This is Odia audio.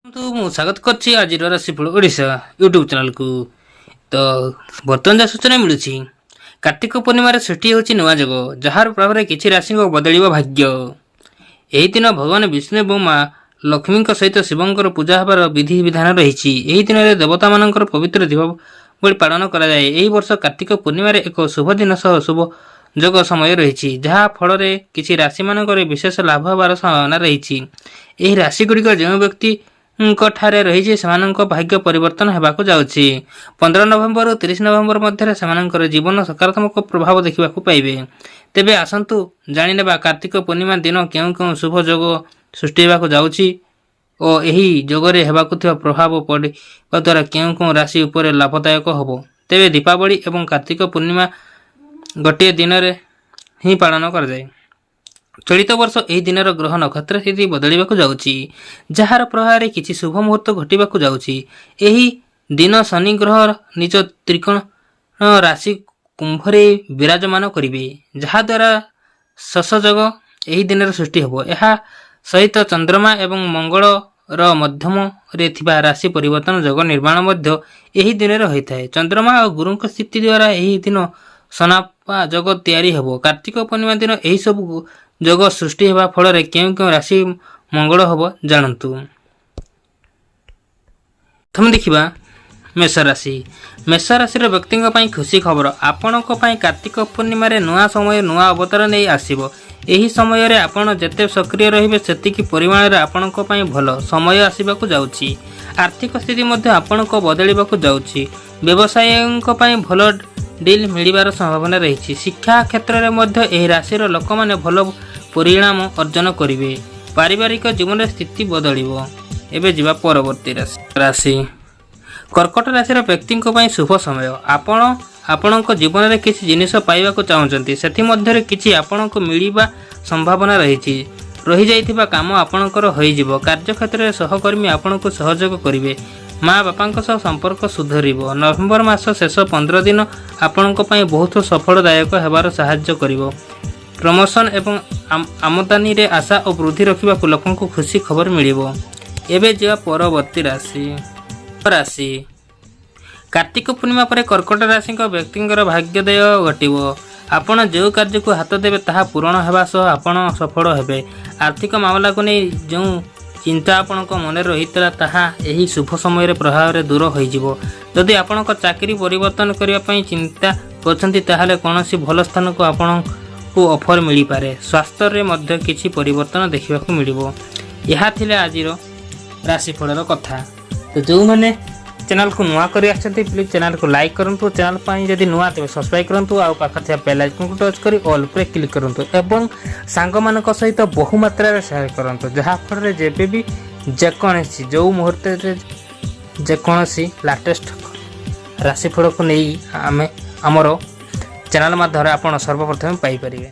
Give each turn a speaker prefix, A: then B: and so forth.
A: ମୁଁ ସ୍ୱାଗତ କରିଛି ଆଜିର ରାଶିଫଳ ଓଡ଼ିଶା ୟୁଟ୍ୟୁବ ଚ୍ୟାନେଲକୁ। ତ ବର୍ତ୍ତମାନ ଯାହା ସୂଚନା ମିଳୁଛି, କାର୍ତ୍ତିକ ପୂର୍ଣ୍ଣିମାରେ ସୃଷ୍ଟି ହେଉଛି ନୂଆ ଯୋଗ, ଯାହାର ପ୍ରଭାବରେ କିଛି ରାଶିଙ୍କ ବଦଳିବ ଭାଗ୍ୟ। ଏହି ଦିନ ଭଗବାନ ବିଷ୍ଣୁ ଏବଂ ମା ଲକ୍ଷ୍ମୀଙ୍କ ସହିତ ଶିବଙ୍କର ପୂଜା ହେବାର ବିଧିବିଧାନ ରହିଛି। ଏହି ଦିନରେ ଦେବତାମାନଙ୍କର ପବିତ୍ର ଦୀପାବଳି ପାଳନ କରାଯାଏ। ଏହି ବର୍ଷ କାର୍ତ୍ତିକ ପୂର୍ଣ୍ଣିମାରେ ଏକ ଶୁଭ ଦିନ ସହ ଶୁଭ ଯୋଗ ସମୟ ରହିଛି, ଯାହା ଫଳରେ କିଛି ରାଶିମାନଙ୍କରେ ବିଶେଷ ଲାଭ ହେବାର ସମ୍ଭାବନା ରହିଛି। ଏହି ରାଶିଗୁଡ଼ିକ ଯେଉଁ ବ୍ୟକ୍ତି ଠାରେ ରହିଛି ସେମାନଙ୍କ ଭାଗ୍ୟ ପରିବର୍ତ୍ତନ ହେବାକୁ ଯାଉଛି। 15 ନଭେମ୍ବର ଓ 30 ନଭେମ୍ବର ମଧ୍ୟରେ ସେମାନଙ୍କର ଜୀବନ ସକାରାତ୍ମକ ପ୍ରଭାବ ଦେଖିବାକୁ ପାଇବେ। ତେବେ ଆସନ୍ତୁ ଜାଣିନେବା କାର୍ତ୍ତିକ ପୂର୍ଣ୍ଣିମା ଦିନ କେଉଁ କେଉଁ ଶୁଭ ଯୋଗ ସୃଷ୍ଟି ହେବାକୁ ଯାଉଛି ଓ ଏହି ଯୋଗରେ ହେବାକୁ ଥିବା ପ୍ରଭାବ ପଡ଼ିବା ଦ୍ୱାରା କେଉଁ କେଉଁ ରାଶି ଉପରେ ଲାଭଦାୟକ ହେବ। ତେବେ ଦୀପାବଳି ଏବଂ କାର୍ତ୍ତିକ ପୂର୍ଣ୍ଣିମା ଗୋଟିଏ ଦିନରେ ହିଁ ପାଳନ କରାଯାଏ। ଚଳିତ ବର୍ଷ ଏହି ଦିନର ଗ୍ରହ ନକ୍ଷତ୍ର ସ୍ଥିତି ବଦଳିବାକୁ ଯାଉଛି, ଯାହାର ପ୍ରଭାବରେ କିଛି ଶୁଭ ମୁହୂର୍ତ୍ତ ଘଟିବାକୁ ଯାଉଛି। ଏହି ଦିନ ଶନି ଗ୍ରହ ନିଜ ତ୍ରିକୋଣ ରାଶି କୁମ୍ଭରେ ବିରାଜମାନ କରିବେ, ଯାହାଦ୍ୱାରା ଶଶ ଯୋଗ ଏହି ଦିନରେ ସୃଷ୍ଟି ହେବ। ଏହା ସହିତ ଚନ୍ଦ୍ରମା ଏବଂ ମଙ୍ଗଳର ମଧ୍ୟମରେ ଥିବା ରାଶି ପରିବର୍ତ୍ତନ ଯୋଗ ନିର୍ମାଣ ମଧ୍ୟ ଏହି ଦିନରେ ହୋଇଥାଏ। ଚନ୍ଦ୍ରମା ଓ ଗୁରୁଙ୍କ ସ୍ଥିତି ଦ୍ୱାରା ଏହି ଦିନ ସନାପା ଯୋଗ ତିଆରି ହେବ। କାର୍ତ୍ତିକ ପୂର୍ଣ୍ଣିମା ଦିନ ଏହିସବୁ ଯୋଗ ସୃଷ୍ଟି ହେବା ଫଳରେ କେଉଁ କେଉଁ ରାଶି ମଙ୍ଗଳ ହେବ ଜାଣନ୍ତୁ। ପ୍ରଥମେ ଦେଖିବା ମେଷ ରାଶି। ମେଷ ରାଶିର ବ୍ୟକ୍ତିଙ୍କ ପାଇଁ ଖୁସି ଖବର। ଆପଣଙ୍କ ପାଇଁ କାର୍ତ୍ତିକ ପୂର୍ଣ୍ଣିମାରେ ନୂଆ ସମୟ ନୂଆ ଅବତାର ନେଇ ଆସିବ। ଏହି ସମୟରେ ଆପଣ ଯେତେ ସକ୍ରିୟ ରହିବେ ସେତିକି ପରିମାଣରେ ଆପଣଙ୍କ ପାଇଁ ଭଲ ସମୟ ଆସିବାକୁ ଯାଉଛି। ଆର୍ଥିକ ସ୍ଥିତି ମଧ୍ୟ ଆପଣଙ୍କ ବଦଳିବାକୁ ଯାଉଛି। ବ୍ୟବସାୟୀଙ୍କ ପାଇଁ ଭଲ ଡିଲ୍ ମିଳିବାର ସମ୍ଭାବନା ରହିଛି। ଶିକ୍ଷା କ୍ଷେତ୍ରରେ ମଧ୍ୟ ଏହି ରାଶିର ଲୋକମାନେ ଭଲ ପରିଣାମ ଅର୍ଜନ କରିବେ। ପାରିବାରିକ ଜୀବନରେ ସ୍ଥିତି ବଦଳିବ। ଏବେ ଯିବା ପରବର୍ତ୍ତୀ ରାଶି। କର୍କଟ ରାଶିର ବ୍ୟକ୍ତିଙ୍କ ପାଇଁ ଶୁଭ ସମୟ। ଆପଣ ଆପଣଙ୍କ ଜୀବନରେ କିଛି ଜିନିଷ ପାଇବାକୁ ଚାହୁଁଛନ୍ତି, ସେଥିମଧ୍ୟରେ କିଛି ଆପଣଙ୍କୁ ମିଳିବା ସମ୍ଭାବନା ରହିଛି। ରହିଯାଇଥିବା କାମ ଆପଣଙ୍କର ହୋଇଯିବ। କାର୍ଯ୍ୟକ୍ଷେତ୍ରରେ ସହକର୍ମୀ ଆପଣଙ୍କୁ ସହଯୋଗ କରିବେ। ମା ବାପାଙ୍କ ସହ ସମ୍ପର୍କ ସୁଧରିବ। ନଭେମ୍ବର ମାସ ଶେଷ 15 ଦିନ ଆପଣଙ୍କ ପାଇଁ ବହୁତ ସଫଳଦାୟକ ହେବାର ସାହାଯ୍ୟ କରିବ। ପ୍ରମୋସନ୍ ଏବଂ ଆମଦାନୀରେ ଆଶା ଓ ବୃଦ୍ଧି ରଖିବାକୁ ଲୋକଙ୍କୁ ଖୁସି ଖବର ମିଳିବ। ଏବେ ଯିବା ପରବର୍ତ୍ତୀ ରାଶି। କାର୍ତ୍ତିକ ପୂର୍ଣ୍ଣିମା ପରେ କର୍କଟ ରାଶିଙ୍କ ବ୍ୟକ୍ତିଙ୍କର ଭାଗ୍ୟୋଦୟ ଘଟିବ। ଆପଣ ଯେଉଁ କାର୍ଯ୍ୟକୁ ହାତ ଦେବେ ତାହା ପୂରଣ ହେବା ସହ ଆପଣ ସଫଳ ହେବେ। ଆର୍ଥିକ ମାମଲାକୁ ନେଇ ଯେଉଁ ଚିନ୍ତା ଆପଣଙ୍କ ମନରେ ରହିଥିଲା ତାହା ଏହି ଶୁଭ ସମୟରେ ପ୍ରଭାବରେ ଦୂର ହୋଇଯିବ। ଯଦି ଆପଣଙ୍କ ଚାକିରି ପରିବର୍ତ୍ତନ କରିବା ପାଇଁ ଚିନ୍ତା କରୁଛନ୍ତି, ତାହେଲେ କୌଣସି ଭଲ ସ୍ଥାନକୁ ଆପଣଙ୍କୁ ଅଫର ମିଳିପାରେ। ସ୍ୱାସ୍ଥ୍ୟରେ ମଧ୍ୟ କିଛି ପରିବର୍ତ୍ତନ ଦେଖିବାକୁ ମିଳିବ। ଏହା ଥିଲା ଆଜିର ରାଶିଫଳର କଥା। ତ ଯେଉଁମାନେ ଚ୍ୟାନେଲକୁ ନୂଆ କରି ଆସିଛନ୍ତି ପ୍ଲିଜ୍ ଚ୍ୟାନେଲକୁ ଲାଇକ୍ କରନ୍ତୁ। ଚ୍ୟାନେଲ ପାଇଁ ଯଦି ନୂଆ ତେବେ ସବସ୍କ୍ରାଇବ୍ କରନ୍ତୁ। ଆଉ ପାଖରେ ଥିବା ବେଲ୍ ଆଇକନ୍କୁ ଟଚ୍ କରି ଅଲ୍ ଉପରେ କ୍ଲିକ୍ କରନ୍ତୁ ଏବଂ ସାଙ୍ଗମାନଙ୍କ ସହିତ ବହୁ ମାତ୍ରାରେ ସେୟାର କରନ୍ତୁ, ଯାହାଫଳରେ ଯେବେ ବି ଯେକୌଣସି ଯେଉଁ ମୁହୂର୍ତ୍ତରେ ଯେକୌଣସି ଲାଟେଷ୍ଟ ରାଶିଫଳକୁ ନେଇ ଆମର ଚ୍ୟାନେଲ ମାଧ୍ୟମରେ ଆପଣ ସର୍ବପ୍ରଥମେ ପାଇପାରିବେ।